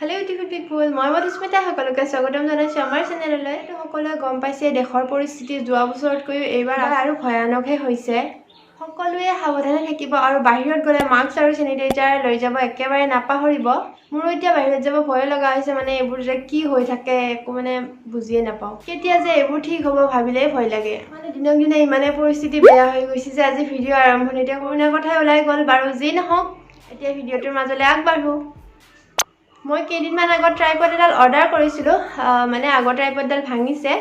Hello beautiful people, মই মধুস্মিতা সকলোকে স্বাগতম জনাইছো আমাৰ চেনেললৈ। সকলোৱে গম পাইছে দেশৰ পৰিস্থিতি যোৱা বছৰতকৈ এইবাৰ আৰু ভয়ানকহে হৈছে। সকলোৱে সাৱধানে থাকিব আৰু বাহিৰত গ'লে মাস্ক আৰু স্যানিটাইজাৰ লৈ যাব একেবাৰে নাপাহৰিব। মোৰ এতিয়া বাহিৰত যাব ভয় লগা হৈছে, মানে এইবোৰ যে কি হৈ থাকে একো মানে বুজিয়ে নাপাওঁ। কেতিয়া যে এইবোৰ ঠিক হ'ব ভাবিলেই ভয় লাগে। মানে দিনক দিনে ইমানে পৰিস্থিতি বেয়া হৈ গৈছে যে আজি ভিডিঅ' আৰম্ভণিতে কৰোণাৰ কথাই ওলাই গ'ল। বাৰু যি নহওক, এতিয়া ভিডিঅ'টোৰ মাজলৈ আগবাঢ়ো। মই কেইদিনমান আগত ট্ৰাইপড এডাল অৰ্ডাৰ কৰিছিলোঁ, মানে আগৰ ট্ৰাইপডডাল ভাঙিছে।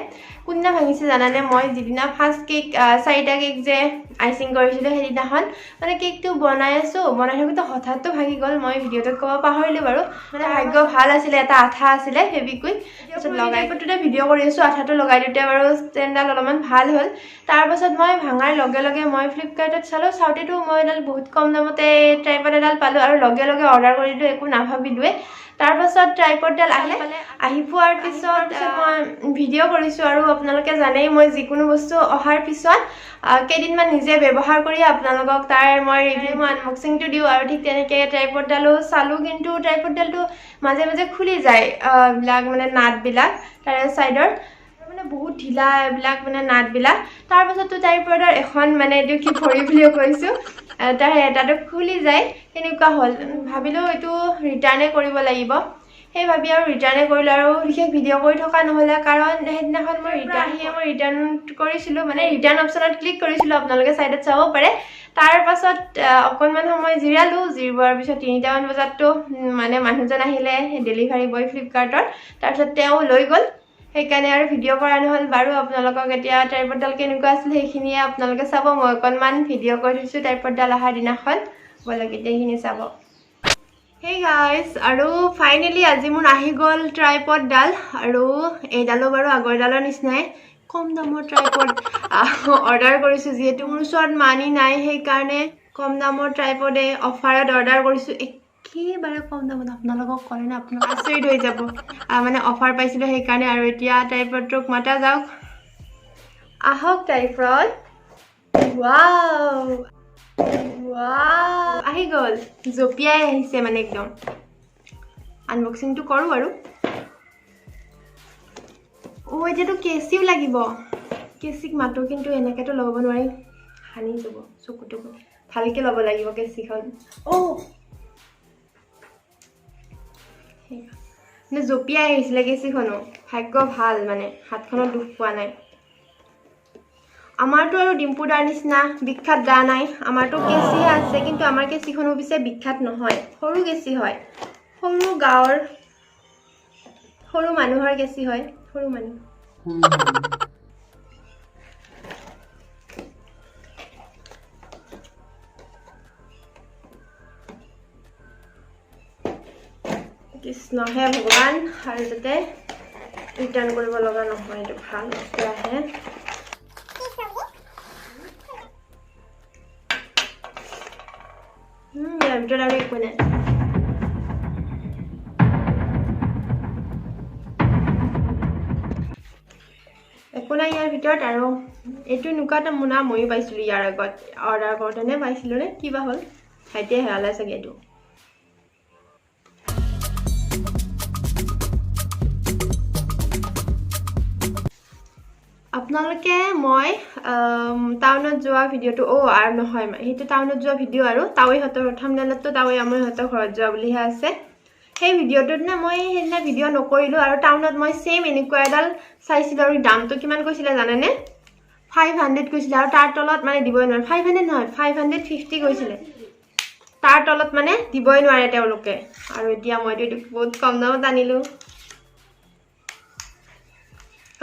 কোনদিনা ভাঙিছে জানানে? মই যিদিনা ফাৰ্ষ্ট কেক 4টা কেক যে আইচিং কৰিছিলোঁ সেইদিনাখন মানে কেকটো বনাই থাকোঁতে হঠাৎ ভাঙি গ'ল। মই ভিডিঅ'টোত ক'ব পাহৰিলোঁ বাৰু। মানে ভাগ্য ভাল আছিলে, এটা আঠা আছিলে ফেব্ৰিকুইক, তাৰপিছত লগাই ট্ৰাইপডটোতে ভিডিঅ' কৰি আছোঁ। আঠাটো লগাই দিওঁতে বাৰু ষ্টেণ্ডডাল অলপমান ভাল হ'ল। তাৰপাছত মই ভাঙাৰ লগে লগে মই ফ্লিপকাৰ্টত চাওঁতেতো মই এডাল বহুত কম দামতে ট্ৰাইপড এডাল পালোঁ আৰু লগে লগে অৰ্ডাৰ কৰিলোঁ, একো নাভাবিলোৱে। তাৰপাছত ট্ৰাইপডডাল আহি পোৱাৰ পিছত মই ভিডিঅ' কৰিছোঁ আৰু আপোনালোকে জানেই মই যিকোনো বস্তু অহাৰ পিছত কেইদিনমান নিজে ব্যৱহাৰ কৰি আপোনালোকক তাৰ মই ৰিভিউ আনবক্সিংটো দিওঁ আৰু ঠিক তেনেকৈ ট্ৰাইপডডালো চালোঁ, কিন্তু ট্ৰাইপডডালটো মাজে মাজে খুলি যায়, এইবিলাক মানে নাটবিলাক তাৰে ছাইডৰ মানে বহুত ঢিলা এইবিলাক মানে নাটবিলাক। তাৰপাছততো ট্ৰাইপডৰ এখন মানে এইটো কি ভৰি বুলিও কৈছোঁ, তাৰ এটাটো খুলি যায়। কেনেকুৱা হ'ল ভাবিলোঁ এইটো ৰিটাৰ্ণে কৰিব লাগিব। সেই ভাবি আৰু ৰিটাৰ্ণে কৰিলোঁ আৰু বিশেষ ভিডিঅ' কৰি থকা নহ'লে, কাৰণ সেইদিনাখন মই ৰিটাৰ্ণ কৰিছিলোঁ, মানে ৰিটাৰ্ণ অপশ্যনত ক্লিক কৰিছিলোঁ, আপোনালোকে ছাইডত চাব পাৰে। তাৰপাছত অকণমান সময় জিৰোৱাৰ পিছত 3টামান বজাততো মানে মানুহজন আহিলে, ডেলিভাৰী বয় ফ্লিপকাৰ্টৰ। তাৰপিছত তেওঁ লৈ গ'ল, সেইকাৰণে আৰু ভিডিঅ' কৰা নহ'ল। বাৰু আপোনালোকক এতিয়া ট্ৰাইপডডাল কেনেকুৱা আছিল সেইখিনিয়ে আপোনালোকে চাব। মই অকণমান ভিডিঅ' কৰি থৈছোঁ ট্ৰাইপডডাল অহাৰ দিনাখন, বলক এতিয়া সেইখিনি চাব। হেই গাইজ, আৰু ফাইনেলি আজি মোৰ আহি গ'ল ট্ৰাইপডডাল, আৰু এইডালো বাৰু আগৰডালৰ নিচিনাই কম দামৰ ট্ৰাইপড অৰ্ডাৰ কৰিছোঁ। যিহেতু মোৰ ওচৰত মানি নাই, সেইকাৰণে কম দামৰ ট্ৰাইপডে অফাৰত অৰ্ডাৰ কৰিছোঁ। একেবাৰে কম দামত, আপোনালোকক ক'লে না আপোনালোক আচৰিত হৈ যাব। মানে অফাৰ পাইছিলোঁ সেইকাৰণে। আৰু এতিয়া ট্ৰাইপডটোক মাতা যাওক, আহক ট্ৰাইপড। ৱাও আহি গ'ল, জঁপিয়াই আহিছে মানে একদম। আনবক্সিংটো কৰোঁ আৰু এতিয়াতো কেঁচিও লাগিব। কেঁচিক মাতো, কিন্তু এনেকৈতো ল'ব নোৱাৰি, সানি যাব চকুটো। ভালকৈ ল'ব লাগিব কেঁচিখন। মানে জঁপিয়াই আহিছিলে কেঁচিখনো, ভাগ্য ভাল, মানে হাতখনত দুখ পোৱা নাই। আমাৰতো আৰু ডিম্পুৰ দাৰ নিচিনা বিখ্যাত দা নাই, আমাৰতো কেঁচিহে আছে, কিন্তু আমাৰ কেঁচিখনো পিছে বিখ্যাত নহয়, সৰু কেঁচি হয়। সৰু গাঁৱৰ সৰু মানুহৰ কেঁচি হয়, সৰু মানুহ। কৃষ্ণহে ভগৱান, আৰু যাতে ৰিটাৰ্ণ কৰিব লগা নহয়, এইটো ভাল বস্তু আহে। ইয়াৰ ভিতৰত আৰু একো নাই। একো নাই ইয়াৰ ভিতৰত। আৰু এইটো এনেকুৱা এটা মোনা ময়ো পাইছিলোঁ ইয়াৰ আগত অৰ্ডাৰ কৰোঁতেনে পাইছিলোঁ নে কিবা হ'ল, ভাইটিয়ে হেৰালে চাগে এইটো। আপোনালোকে মই টাউনত যোৱা ভিডিঅ'টো আৰু নহয়, সেইটো টাউনত যোৱা ভিডিঅ' আৰু তাৱৈহঁতৰ থাম্বনেইলততো তাৱৈ আমৈহঁতৰ ঘৰত যোৱা বুলিহে আছে। সেই ভিডিঅ'টোত না মই সেইদিনা ভিডিঅ' নকৰিলোঁ, আৰু টাউনত মই ছেইম এনেকুৱা এডাল চাইছিলোঁ। আৰু দামটো কিমান কৈছিলে জানেনে? 500 কৈছিলে, আৰু তাৰ তলত মানে দিবই নোৱাৰে। 500 নহয়, 550 কৈছিলে। তাৰ তলত মানে দিবই নোৱাৰে তেওঁলোকে। আৰু এতিয়া মইতো এইটো বহুত কম দামত আনিলোঁ,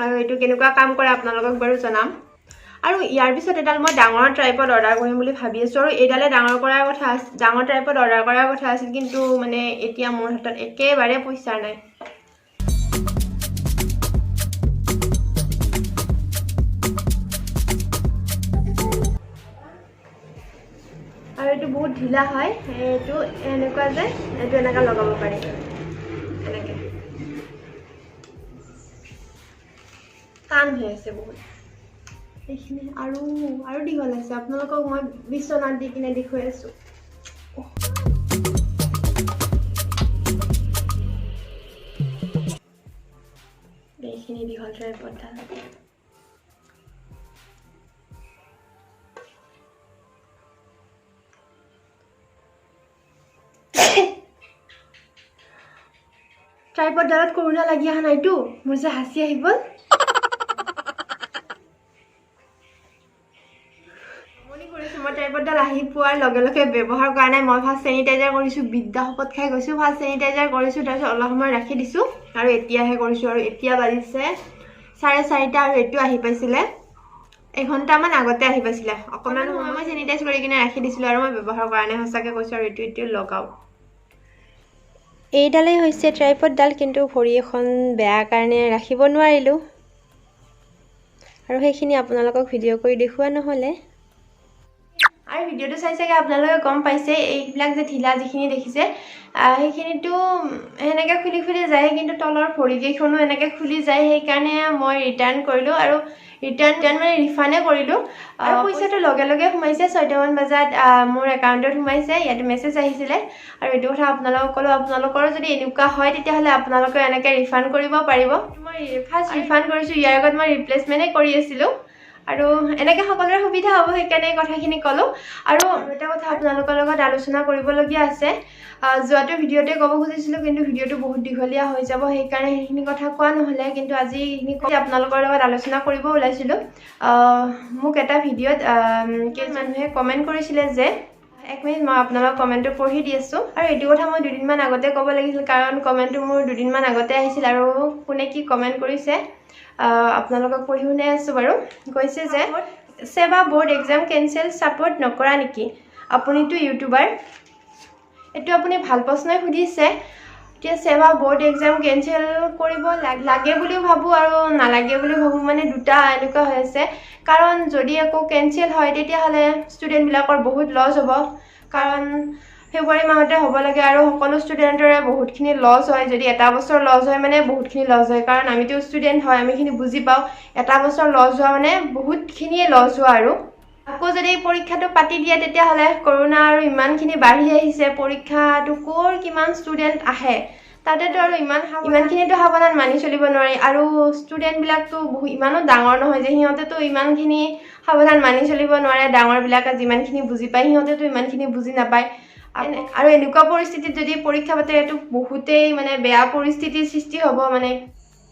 আৰু এইটো কেনেকুৱা কাম কৰে আপোনালোকক বাৰু জনাম। আৰু ইয়াৰ পিছত এডাল মই ডাঙৰ ট্ৰাইপড অৰ্ডাৰ কৰিম বুলি ভাবি আছোঁ, আৰু এইডালে ডাঙৰ ট্ৰাইপড অৰ্ডাৰ কৰাৰ কথা আছিল, কিন্তু মানে এতিয়া মোৰ হাতত একেবাৰে পইচা নাই। আৰু এইটো বহুত ঢিলা হয়, এইটো এনেকুৱা যে এইটো এনেকৈ লগাব পাৰি, এনেকৈ টান হৈ আছে বহুত। এইখিনি আৰু দীঘল আছে, আপোনালোকক মই বিচনাত দি কিনে দেখুৱাই আছোঁ। এইখিনি দীঘল ট্ৰাইপডডাল ট্ৰাইপডডালত কৰোণা লাগি অহা নাইতো মোৰ যে হাসি আহি গ'ল মই ট্ৰাইপডডাল আহি পোৱাৰ লগে লগে ব্যৱহাৰ কৰা নাই মই ফাৰ্ষ্ট চেনিটাইজাৰ কৰিছোঁ বিদ্যা শপত খাই গৈছোঁ ফাৰ্ষ্ট চেনিটাইজাৰ কৰিছোঁ তাৰপিছত অলপ সময় ৰাখি দিছোঁ আৰু এতিয়াহে কৰিছোঁ আৰু এতিয়া বাজিছে 4:30 আৰু এইটো আহি পাইছিলে এঘণ্টামান আগতে আহি পাইছিলে অকণমান সময় মই চেনিটাইজ কৰি কিনে ৰাখি দিছিলোঁ আৰু মই ব্যৱহাৰ কৰা নাই সঁচাকৈ কৈছোঁ আৰু এইটো লগাও এইডালেই হৈছে ট্ৰাইপডডাল কিন্তু ভৰি এখন বেয়া কাৰণে ৰাখিব নোৱাৰিলোঁ আৰু সেইখিনি আপোনালোকক ভিডিঅ' কৰি দেখুওৱা নহ'লে আৰু ভিডিঅ'টো চাই চাগে আপোনালোকে গম পাইছে এইবিলাক যে ঢিলা যিখিনি দেখিছে সেইখিনিতো এনেকৈ খুলি খুলি যায় কিন্তু তলৰ ভৰিকেইখনো এনেকৈ খুলি যায় সেইকাৰণে মই ৰিটাৰ্ণ কৰিলোঁ আৰু ৰিটাৰ্ণ মানে ৰিফাণ্ডে কৰিলোঁ আৰু পইচাটো লগে লগে সোমাইছে 6টামান বজাত মোৰ একাউণ্টত সোমাইছে ইয়াতে মেছেজ আহিছিলে আৰু এইটো কথা আপোনালোকক ক'লোঁ আপোনালোকৰো যদি এনেকুৱা হয় তেতিয়াহ'লে আপোনালোকে এনেকৈ ৰিফাণ্ড কৰিব পাৰিব মই ফাৰ্ষ্ট ৰিফাণ্ড কৰিছোঁ ইয়াৰ আগত মই ৰিপ্লেচমেণ্টে কৰি আছিলোঁ আৰু এনেকৈ সকলোৰে সুবিধা হ'ব সেইকাৰণে কথাখিনি ক'লোঁ আৰু এটা কথা আপোনালোকৰ লগত আলোচনা কৰিবলগীয়া আছে যোৱাটো ভিডিঅ'তে ক'ব খুজিছিলোঁ কিন্তু ভিডিঅ'টো বহুত দীঘলীয়া হৈ যাব সেইকাৰণে সেইখিনি কথা কোৱা নহ'লে কিন্তু আজি এইখিনি আপোনালোকৰ লগত আলোচনা কৰিব ওলাইছিলোঁ মোক এটা ভিডিঅ'ত কেইজন মানুহে কমেণ্ট কৰিছিলে যে 1 মিনিট মই আপোনালোকৰ কমেণ্টটো পঢ়ি দি আছোঁ আৰু এইটো কথা মই দুদিনমান আগতে ক'ব লাগিছিল কাৰণ কমেণ্টটো মোৰ দুদিনমান আগতে আহিছিল আৰু কোনে কি কমেণ্ট কৰিছে আপোনালোকক পঢ়ি শুনাই আছোঁ বাৰু কৈছে যে SEBA board exam cancel support নকৰা নেকি আপুনিতো ইউটিউবাৰ এইটো আপুনি ভাল প্ৰশ্নই সুধিছে এতিয়া SEBA বোৰ্ড এক্সাম কেনচেল কৰিব লাগে বুলিও ভাবোঁ আৰু নালাগে বুলিও ভাবোঁ মানে দুটা এনেকুৱা হৈ আছে কাৰণ যদি আকৌ কেনচেল হয় তেতিয়াহ'লে ষ্টুডেণ্টবিলাকৰ বহুত লছ হ'ব কাৰণ ফেব্ৰুৱাৰী মাহতে হ'ব লাগে আৰু সকলো ষ্টুডেণ্টৰে বহুতখিনি লছ হয় যদি এটা বছৰ লছ হয় মানে বহুতখিনি লছ হয় কাৰণ আমিতো ষ্টুডেণ্ট হয় আমিখিনি বুজি পাওঁ এটা বছৰ লছ হোৱা মানে বহুতখিনিয়ে লছ হোৱা আৰু আকৌ যদি পৰীক্ষাটো পাতি দিয়ে তেতিয়াহ'লে কৰোণা আৰু ইমানখিনি বাঢ়ি আহিছে পৰীক্ষাটো ক'ৰ কিমান ষ্টুডেণ্ট আহে তাতেতো আৰু ইমানখিনিতো সাৱধান মানি চলিব নোৱাৰি আৰু ষ্টুডেণ্টবিলাকতো ইমানো ডাঙৰ নহয় যে সিহঁতেতো ইমানখিনি সাৱধান মানি চলিব নোৱাৰে ডাঙৰবিলাকে যিমানখিনি বুজি পায় সিহঁতেতো ইমানখিনি বুজি নাপায় আৰু এনেকুৱা পৰিস্থিতিত যদি পৰীক্ষা পাতে এইটো বহুতেই মানে বেয়া পৰিস্থিতিৰ সৃষ্টি হ'ব মানে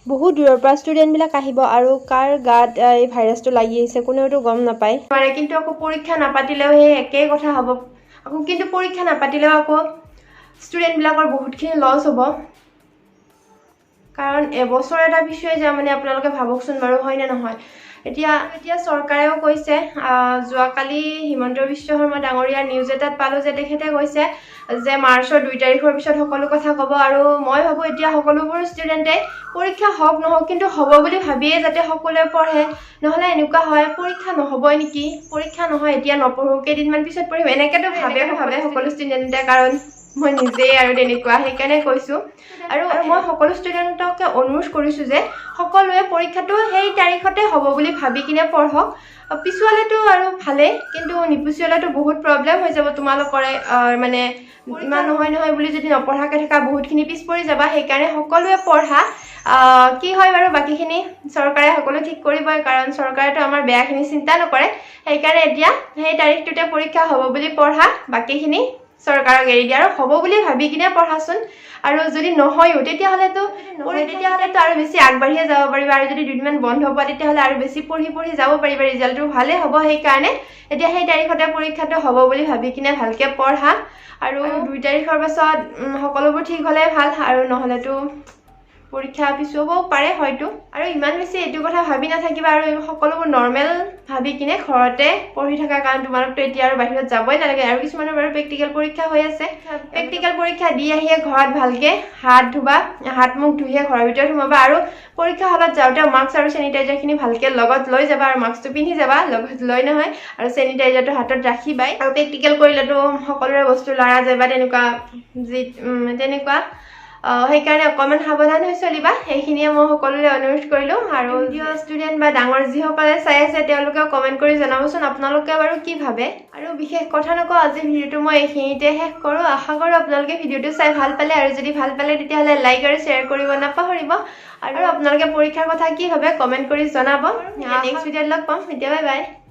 বহুত দূৰৰ পৰা ষ্টুডেণ্টবিলাক আহিব আৰু কাৰ গাত এই ভাইৰাছটো লাগি আহিছে কোনেওতো গম নাপায় কিন্তু আকৌ পৰীক্ষা নাপাতিলেও সেই একেই কথা হ'ব আকৌ কিন্তু পৰীক্ষা নাপাতিলেও আকৌ ষ্টুডেণ্টবিলাকৰ বহুতখিনি লছ হ'ব কাৰণ এবছৰ এটা পিছুৱাই যায় মানে আপোনালোকে ভাবকচোন বাৰু হয়নে নহয় এতিয়া চৰকাৰেও কৈছে যোৱাকালি হিমন্ত বিশ্ব শৰ্মা ডাঙৰীয়াৰ নিউজ এটাত পালোঁ যে তেখেতে কৈছে যে মাৰ্চৰ 2 তাৰিখৰ পিছত সকলো কথা ক'ব আৰু মই ভাবোঁ এতিয়া সকলোবোৰ ষ্টুডেণ্টে পৰীক্ষা হওক নহওক কিন্তু হ'ব বুলি ভাবিয়ে যাতে সকলোৱে পঢ়ে নহ'লে এনেকুৱা হয় পৰীক্ষা নহ'বই নেকি পৰীক্ষা নহয় এতিয়া নপঢ়োঁ কেইদিনমান পিছত পঢ়িম এনেকৈতো ভাবে সকলো ষ্টুডেণ্টে কাৰণ মই নিজেই আৰু তেনেকুৱা সেইকাৰণে কৈছোঁ আৰু মই সকলো ষ্টুডেণ্টকে অনুৰোধ কৰিছোঁ যে সকলোৱে পৰীক্ষাটো সেই তাৰিখতে হ'ব বুলি ভাবি কিনে পঢ়ক পিছুৱালেতো আৰু ভালেই কিন্তু নিপিছুৱালেতো বহুত প্ৰব্লেম হৈ যাব তোমালোকৰে মানে ইমান নহয় বুলি যদি নপঢ়াকৈ থকা বহুতখিনি পিছ পৰি যাবা সেইকাৰণে সকলোৱে পঢ়া কি হয় বাৰু বাকীখিনি চৰকাৰে সকলো ঠিক কৰিবই কাৰণ চৰকাৰেতো আমাৰ বেয়াখিনি চিন্তা নকৰে সেইকাৰণে এতিয়া সেই তাৰিখটোতে পৰীক্ষা হ'ব বুলি পঢ়া বাকীখিনি চৰকাৰক এৰি দিয়া আৰু হ'ব বুলি ভাবি কিনে পঢ়াচোন আৰু যদি নহয়ও তেতিয়াহ'লেতো আৰু বেছি আগবাঢ়িয়ে যাব পাৰিবা আৰু যদি দুদিনমান বন্ধ পোৱা তেতিয়াহ'লে আৰু বেছি পঢ়ি যাব পাৰিবা ৰিজাল্টটো ভালেই হ'ব সেইকাৰণে এতিয়া সেই তাৰিখতে পৰীক্ষাটো হ'ব বুলি ভাবি কিনে ভালকৈ পঢ়া আৰু 2 তাৰিখৰ পাছত সকলোবোৰ ঠিক হ'লে ভাল আৰু নহ'লেতো পৰীক্ষা পিছুৱাবও পাৰে হয়তো আৰু ইমান বেছি এইটো কথা ভাবি নাথাকিবা আৰু সকলোবোৰ নৰ্মেল ভাবি কিনে ঘৰতে পঢ়ি থকা কাৰণ তোমালোকতো এতিয়া আৰু বাহিৰত যাবই নালাগে আৰু কিছুমানৰ বাৰু প্ৰেক্টিকেল পৰীক্ষা হৈ আছে প্ৰেক্টিকেল পৰীক্ষা দি আহিয়ে ঘৰত ভালকৈ হাত ধুবা হাত মুখ ধুইহে ঘৰৰ ভিতৰত সোমাবা আৰু পৰীক্ষা হলত যাওঁতে মাস্ক আৰু চেনিটাইজাৰখিনি ভালকৈ লগত লৈ যাবা আৰু মাস্কটো পিন্ধি যাবা লগত লৈ নহয় আৰু চেনিটাইজাৰটো হাতত ৰাখিবাই আৰু প্ৰেক্টিকেল কৰিলেতো সকলোৰে বস্তু লৰা যায় বা তেনেকুৱা সেইকাৰণে অকণমান সাৱধান হৈ চলিবা সেইখিনিয়ে মই সকলোৰে অনুৰোধ কৰিলোঁ আৰু ভিডিঅ' ষ্টুডেণ্ট বা ডাঙৰ যিসকলে চাই আছে তেওঁলোকেও কমেণ্ট কৰি জনাবচোন আপোনালোকে বাৰু কি ভাবে আৰু বিশেষ কথা নকওঁ আজি ভিডিঅ'টো মই এইখিনিতে শেষ কৰোঁ আশা কৰোঁ আপোনালোকে ভিডিঅ'টো চাই ভাল পালে আৰু যদি ভাল পালে তেতিয়াহ'লে লাইক আৰু শ্বেয়াৰ কৰিব নাপাহৰিব আৰু আপোনালোকে পৰীক্ষাৰ কথা কি ভাবে কমেণ্ট কৰি জনাব নেক্সট ভিডিঅ'ত লগ পাম এতিয়া বাই বাই